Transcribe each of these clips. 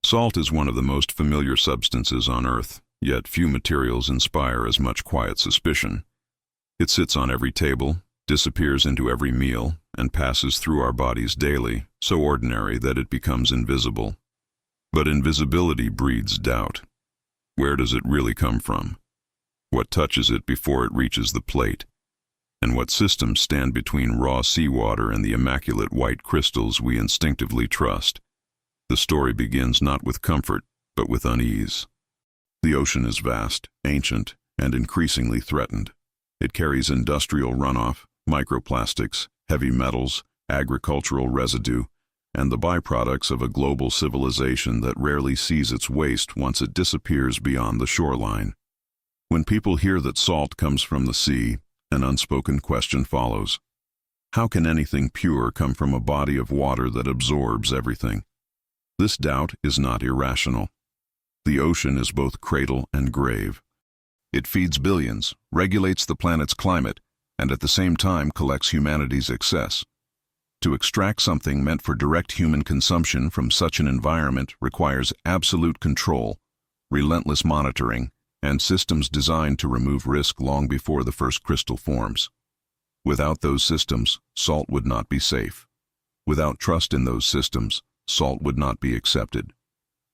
Salt is one of the most familiar substances on Earth, yet few materials inspire as much quiet suspicion. It sits on every table, disappears into every meal, and passes through our bodies daily, so ordinary that it becomes invisible. But invisibility breeds doubt. Where does it really come from? What touches it before it reaches the plate? And what systems stand between raw seawater and the immaculate white crystals we instinctively trust? The story begins not with comfort, but with unease. The ocean is vast, ancient, and increasingly threatened. It carries industrial runoff, microplastics, heavy metals, agricultural residue, and the byproducts of a global civilization that rarely sees its waste once it disappears beyond the shoreline. When people hear that salt comes from the sea, an unspoken question follows. How can anything pure come from a body of water that absorbs everything? This doubt is not irrational. The ocean is both cradle and grave. It feeds billions, regulates the planet's climate, and at the same time collects humanity's excess. To extract something meant for direct human consumption from such an environment requires absolute control, relentless monitoring, and systems designed to remove risk long before the first crystal forms. Without those systems, salt would not be safe. Without trust in those systems, salt would not be accepted.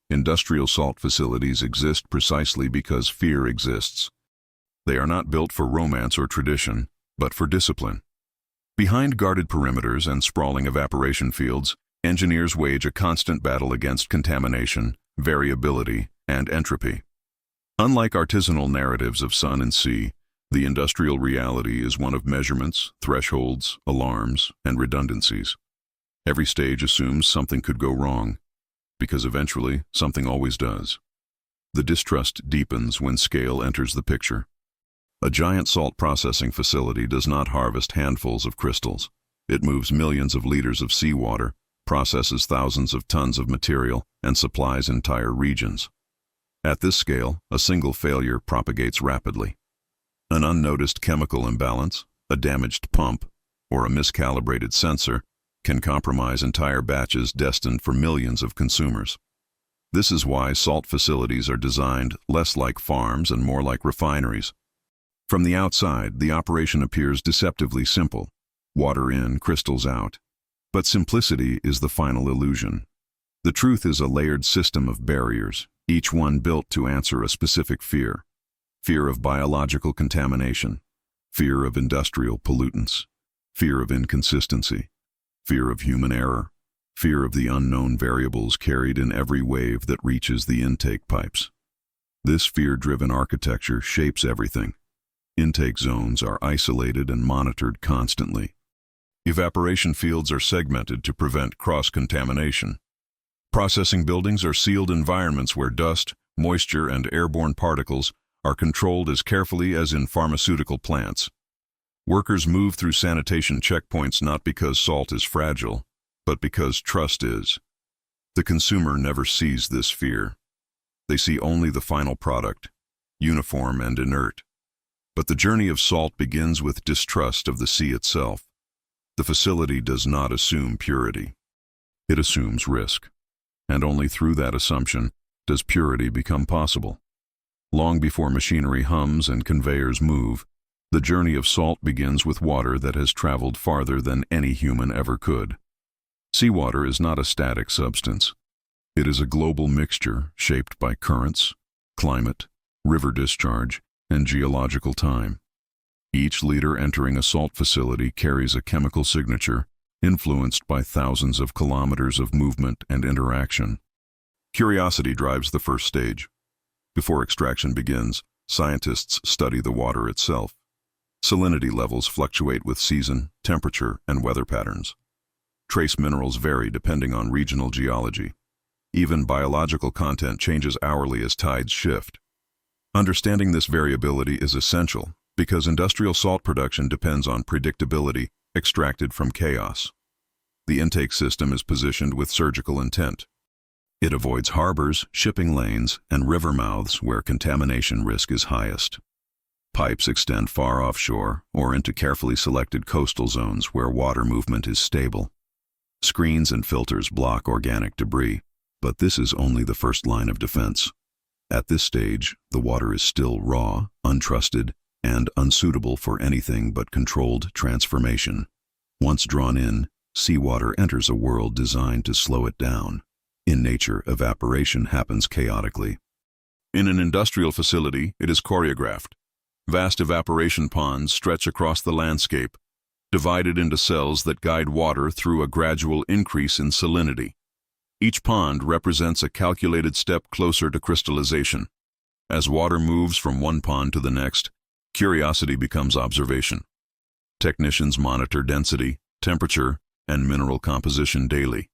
Industrial salt facilities exist precisely because fear exists. They are not built for romance or tradition, but for discipline. Behind guarded perimeters and sprawling evaporation fields, engineers wage a constant battle against contamination, variability, and entropy. Unlike artisanal narratives of sun and sea, the industrial reality is one of measurements, thresholds, alarms, and redundancies. Every stage assumes something could go wrong, because eventually something always does. The distrust deepens when scale enters the picture. A giant salt processing facility does not harvest handfuls of crystals. It moves millions of liters of seawater, processes thousands of tons of material, and supplies entire regions. At this scale, a single failure propagates rapidly. An unnoticed chemical imbalance, a damaged pump, or a miscalibrated sensor can compromise entire batches destined for millions of consumers. This is why salt facilities are designed less like farms and more like refineries. From the outside, the operation appears deceptively simple. Water in, crystals out. But simplicity is the final illusion. The truth is a layered system of barriers, each one built to answer a specific fear. Fear of biological contamination, fear of industrial pollutants, fear of inconsistency, fear of human error, fear of the unknown variables carried in every wave that reaches the intake pipes. This fear-driven architecture shapes everything. Intake zones are isolated and monitored constantly. Evaporation fields are segmented to prevent cross-contamination. Processing buildings are sealed environments where dust, moisture, and airborne particles are controlled as carefully as in pharmaceutical plants. Workers move through sanitation checkpoints not because salt is fragile, but because trust is. The consumer never sees this fear. They see only the final product, uniform and inert. But the journey of salt begins with distrust of the sea itself. The facility does not assume purity. It assumes risk. And only through that assumption does purity become possible. Long before machinery hums and conveyors move, the journey of salt begins with water that has traveled farther than any human ever could. Seawater is not a static substance. It is a global mixture shaped by currents, climate, river discharge, and geological time. Each liter entering a salt facility carries a chemical signature influenced by thousands of kilometers of movement and interaction. Curiosity drives the first stage. Before extraction begins, scientists study the water itself. Salinity levels fluctuate with season, temperature, and weather patterns. Trace minerals vary depending on regional geology. Even biological content changes hourly as tides shift. Understanding this variability is essential because industrial salt production depends on predictability extracted from chaos. The intake system is positioned with surgical intent. It avoids harbors, shipping lanes, and river mouths where contamination risk is highest. Pipes extend far offshore or into carefully selected coastal zones where water movement is stable. Screens and filters block organic debris, But this is only the first line of defense. At this stage, the water is still raw, untrusted, and unsuitable for anything but controlled transformation. Once drawn in, seawater enters a world designed to slow it down. In nature, evaporation happens chaotically. In an industrial facility, it is choreographed. Vast evaporation ponds stretch across the landscape, divided into cells that guide water through a gradual increase in salinity. Each pond represents a calculated step closer to crystallization. As water moves from one pond to the next, curiosity becomes observation. Technicians monitor density, temperature, and mineral composition daily.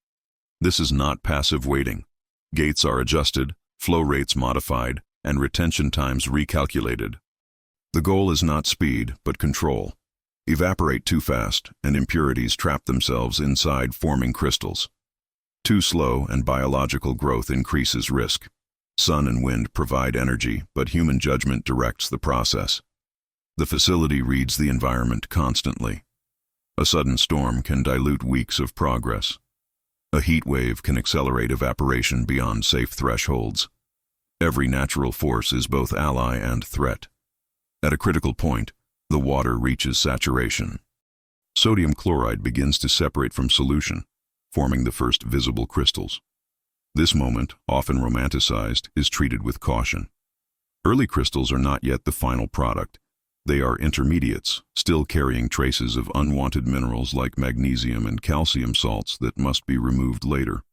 This is not passive waiting. Gates are adjusted, flow rates modified, and retention times recalculated. The goal is not speed, but control. Evaporate too fast, and impurities trap themselves inside forming crystals. Too slow, and biological growth increases risk. Sun and wind provide energy, but human judgment directs the process. The facility reads the environment constantly. A sudden storm can dilute weeks of progress. A heat wave can accelerate evaporation beyond safe thresholds. Every natural force is both ally and threat. At a critical point, the water reaches saturation. Sodium chloride begins to separate from solution, forming the first visible crystals. This moment, often romanticized, is treated with caution. Early crystals are not yet the final product. They are intermediates, still carrying traces of unwanted minerals like magnesium and calcium salts that must be removed later.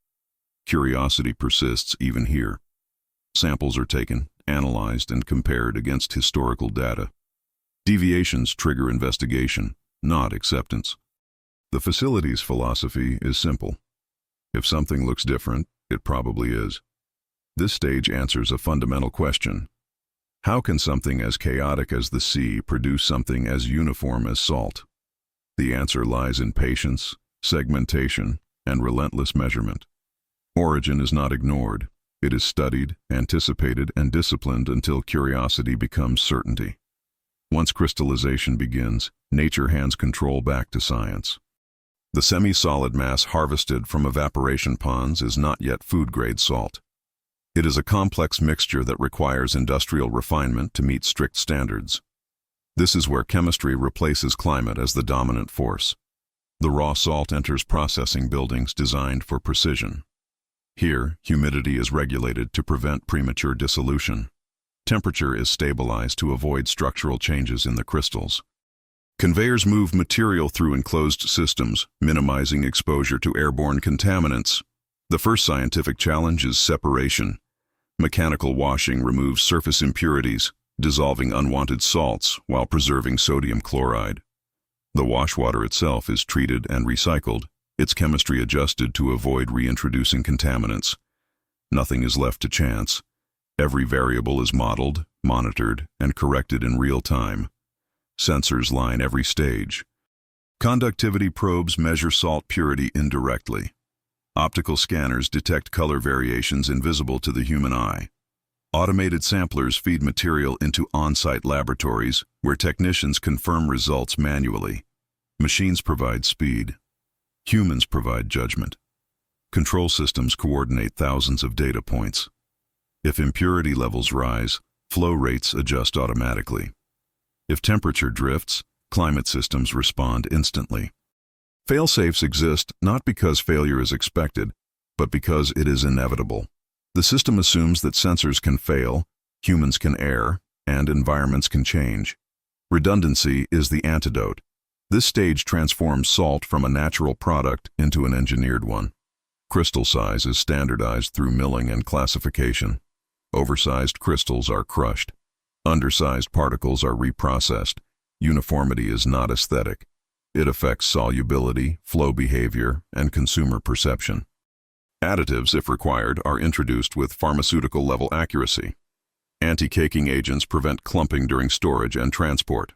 Curiosity persists even here. Samples are taken, analyzed, and compared against historical data. Deviations trigger investigation, not acceptance. The facility's philosophy is simple. If something looks different, it probably is. This stage answers a fundamental question. How can something as chaotic as the sea produce something as uniform as salt? The answer lies in patience, segmentation, and relentless measurement. Origin is not ignored. It is studied, anticipated, and disciplined until curiosity becomes certainty. Once crystallization begins, nature hands control back to science. The semi-solid mass harvested from evaporation ponds is not yet food-grade salt. It is a complex mixture that requires industrial refinement to meet strict standards. This is where chemistry replaces climate as the dominant force. The raw salt enters processing buildings designed for precision. Here, humidity is regulated to prevent premature dissolution. Temperature is stabilized to avoid structural changes in the crystals. Conveyors move material through enclosed systems, minimizing exposure to airborne contaminants. The first scientific challenge is separation. Mechanical washing removes surface impurities, dissolving unwanted salts while preserving sodium chloride. The wash water itself is treated and recycled, its chemistry adjusted to avoid reintroducing contaminants. Nothing is left to chance. Every variable is modeled, monitored, and corrected in real time. Sensors line every stage. Conductivity probes measure salt purity indirectly. Optical scanners detect color variations invisible to the human eye. Automated samplers feed material into on-site laboratories where technicians confirm results manually. Machines provide speed. Humans provide judgment. Control systems coordinate thousands of data points. If impurity levels rise, flow rates adjust automatically. If temperature drifts, climate systems respond instantly. Fail-safes exist not because failure is expected, but because it is inevitable. The system assumes that sensors can fail, humans can err, and environments can change. Redundancy is the antidote. This stage transforms salt from a natural product into an engineered one. Crystal size is standardized through milling and classification. Oversized crystals are crushed. Undersized particles are reprocessed. Uniformity is not aesthetic. It affects solubility, flow behavior, and consumer perception. Additives, if required, are introduced with pharmaceutical-level accuracy. Anti-caking agents prevent clumping during storage and transport.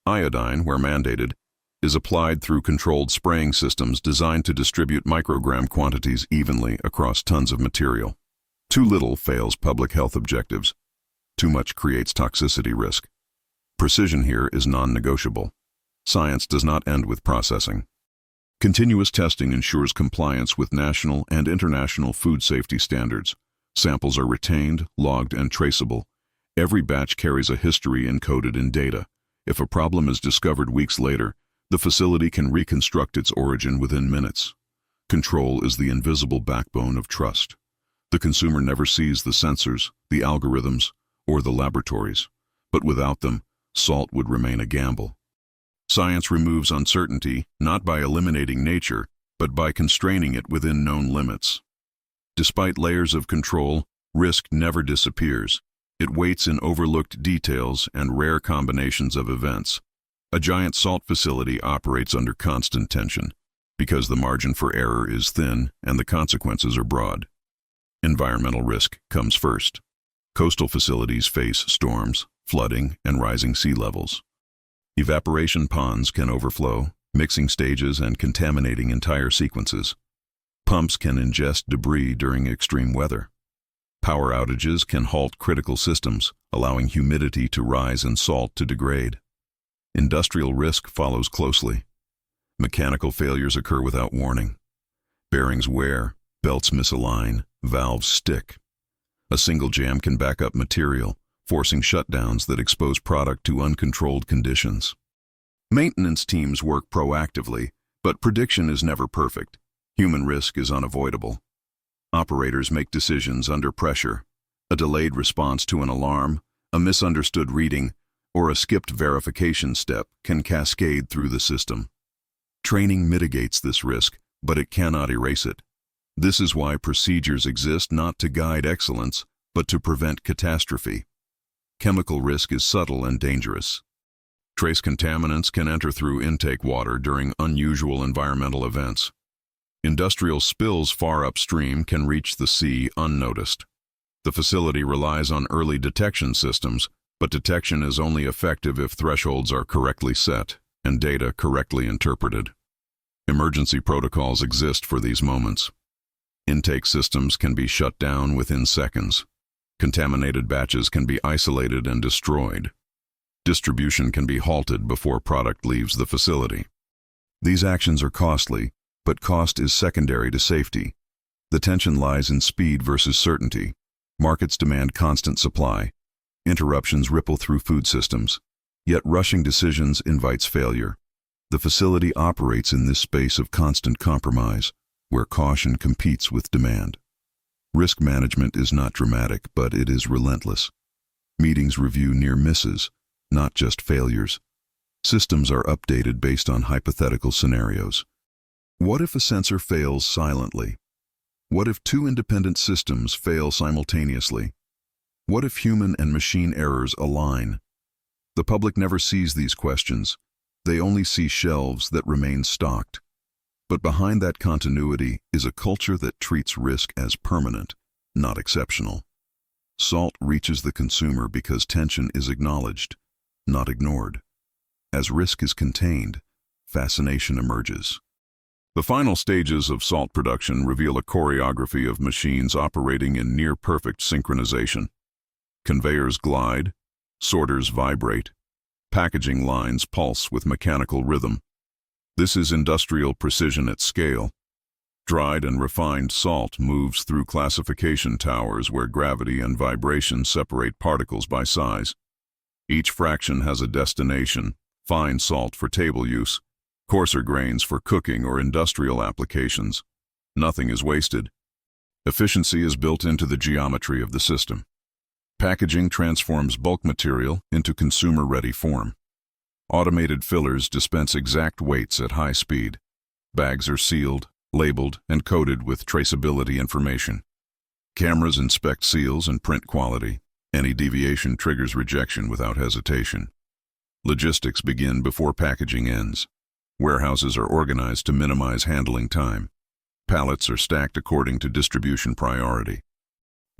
Iodine, where mandated, is applied through controlled spraying systems designed to distribute microgram quantities evenly across tons of material. Too little fails public health objectives. Too much creates toxicity risk. Precision here is non-negotiable. Science does not end with processing. Continuous testing ensures compliance with national and international food safety standards. Samples are retained, logged, and traceable. Every batch carries a history encoded in data. If a problem is discovered weeks later, the facility can reconstruct its origin within minutes. Control is the invisible backbone of trust. The consumer never sees the sensors, the algorithms, or the laboratories. But without them, salt would remain a gamble. Science removes uncertainty not by eliminating nature, but by constraining it within known limits. Despite layers of control, risk never disappears. It waits in overlooked details and rare combinations of events. A giant salt facility operates under constant tension, because the margin for error is thin and the consequences are broad. Environmental risk comes first. Coastal facilities face storms, flooding, and rising sea levels. Evaporation ponds can overflow, mixing stages and contaminating entire sequences. Pumps can ingest debris during extreme weather. Power outages can halt critical systems, allowing humidity to rise and salt to degrade. Industrial risk follows closely. Mechanical failures occur without warning. Bearings wear, belts misalign, valves stick. A single jam can back up material, forcing shutdowns that expose product to uncontrolled conditions. Maintenance teams work proactively, but prediction is never perfect. Human risk is unavoidable. Operators make decisions under pressure. A delayed response to an alarm, a misunderstood reading, or a skipped verification step can cascade through the system. Training mitigates this risk, but it cannot erase it. This is why procedures exist not to guide excellence, but to prevent catastrophe. Chemical risk is subtle and dangerous. Trace contaminants can enter through intake water during unusual environmental events. Industrial spills far upstream can reach the sea unnoticed. The facility relies on early detection systems, but detection is only effective if thresholds are correctly set and data correctly interpreted. Emergency protocols exist for these moments. Intake systems can be shut down within seconds. Contaminated batches can be isolated and destroyed. Distribution can be halted before product leaves the facility. These actions are costly, but cost is secondary to safety. The tension lies in speed versus certainty. Markets demand constant supply. Interruptions ripple through food systems. Yet rushing decisions invites failure. The facility operates in this space of constant compromise, where caution competes with demand. Risk management is not dramatic, but it is relentless. Meetings review near misses, not just failures. Systems are updated based on hypothetical scenarios. What if a sensor fails silently? What if two independent systems fail simultaneously? What if human and machine errors align? The public never sees these questions. They only see shelves that remain stocked. But behind that continuity is a culture that treats risk as permanent, not exceptional. Salt reaches the consumer because tension is acknowledged, not ignored. As risk is contained, fascination emerges. The final stages of salt production reveal a choreography of machines operating in near-perfect synchronization. Conveyors glide, sorters vibrate, packaging lines pulse with mechanical rhythm. This is industrial precision at scale. Dried and refined salt moves through classification towers where gravity and vibration separate particles by size. Each fraction has a destination: fine salt for table use, coarser grains for cooking or industrial applications. Nothing is wasted. Efficiency is built into the geometry of the system. Packaging transforms bulk material into consumer-ready form. Automated fillers dispense exact weights at high speed. Bags are sealed, labeled, and coded with traceability information. Cameras inspect seals and print quality. Any deviation triggers rejection without hesitation. Logistics begin before packaging ends. Warehouses are organized to minimize handling time. Pallets are stacked according to distribution priority.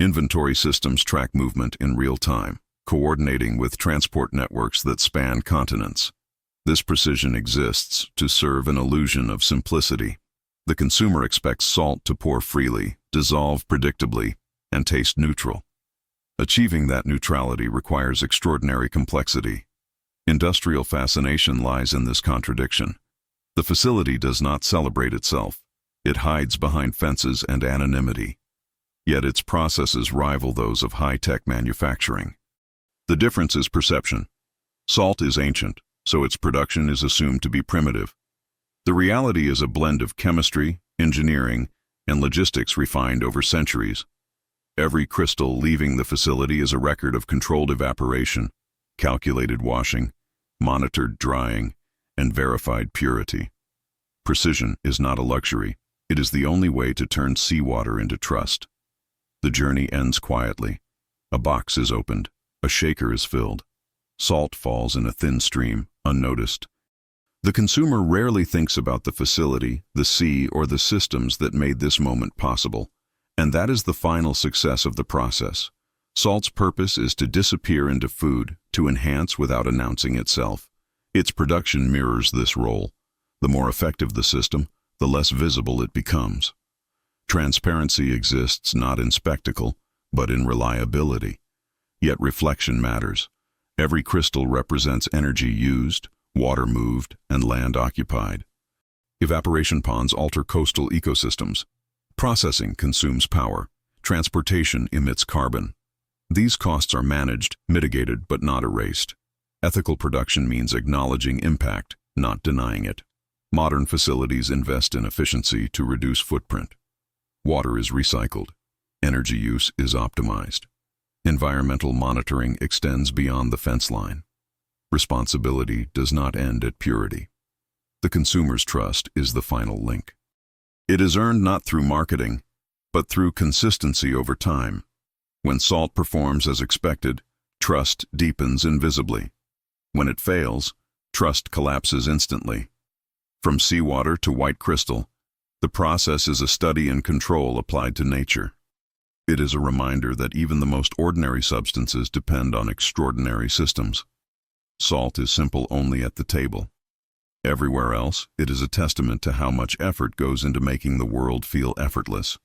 Inventory systems track movement in real time, coordinating with transport networks that span continents. This precision exists to serve an illusion of simplicity. The consumer expects salt to pour freely, dissolve predictably, and taste neutral. Achieving that neutrality requires extraordinary complexity. Industrial fascination lies in this contradiction. The facility does not celebrate itself. It hides behind fences and anonymity. Yet its processes rival those of high-tech manufacturing. The difference is perception. Salt is ancient, so its production is assumed to be primitive. The reality is a blend of chemistry, engineering, and logistics refined over centuries. Every crystal leaving the facility is a record of controlled evaporation, calculated washing, monitored drying, and verified purity. Precision is not a luxury. It is the only way to turn seawater into trust. The journey ends quietly. A box is opened. A shaker is filled. Salt falls in a thin stream, unnoticed. The consumer rarely thinks about the facility, the sea, or the systems that made this moment possible. And that is the final success of the process. Salt's purpose is to disappear into food, to enhance without announcing itself. Its production mirrors this role. The more effective the system, the less visible it becomes. Transparency exists not in spectacle, but in reliability. Yet reflection matters. Every crystal represents energy used, water moved, and land occupied. Evaporation ponds alter coastal ecosystems. Processing consumes power. Transportation emits carbon. These costs are managed, mitigated, but not erased. Ethical production means acknowledging impact, not denying it. Modern facilities invest in efficiency to reduce footprint. Water is recycled. Energy use is optimized. Environmental monitoring extends beyond the fence line. Responsibility does not end at purity. The consumer's trust is the final link. It is earned not through marketing, but through consistency over time. When salt performs as expected, trust deepens invisibly. When it fails, trust collapses instantly. From seawater to white crystal, the process is a study in control applied to nature. It is a reminder that even the most ordinary substances depend on extraordinary systems. Salt is simple only at the table. Everywhere else, it is a testament to how much effort goes into making the world feel effortless.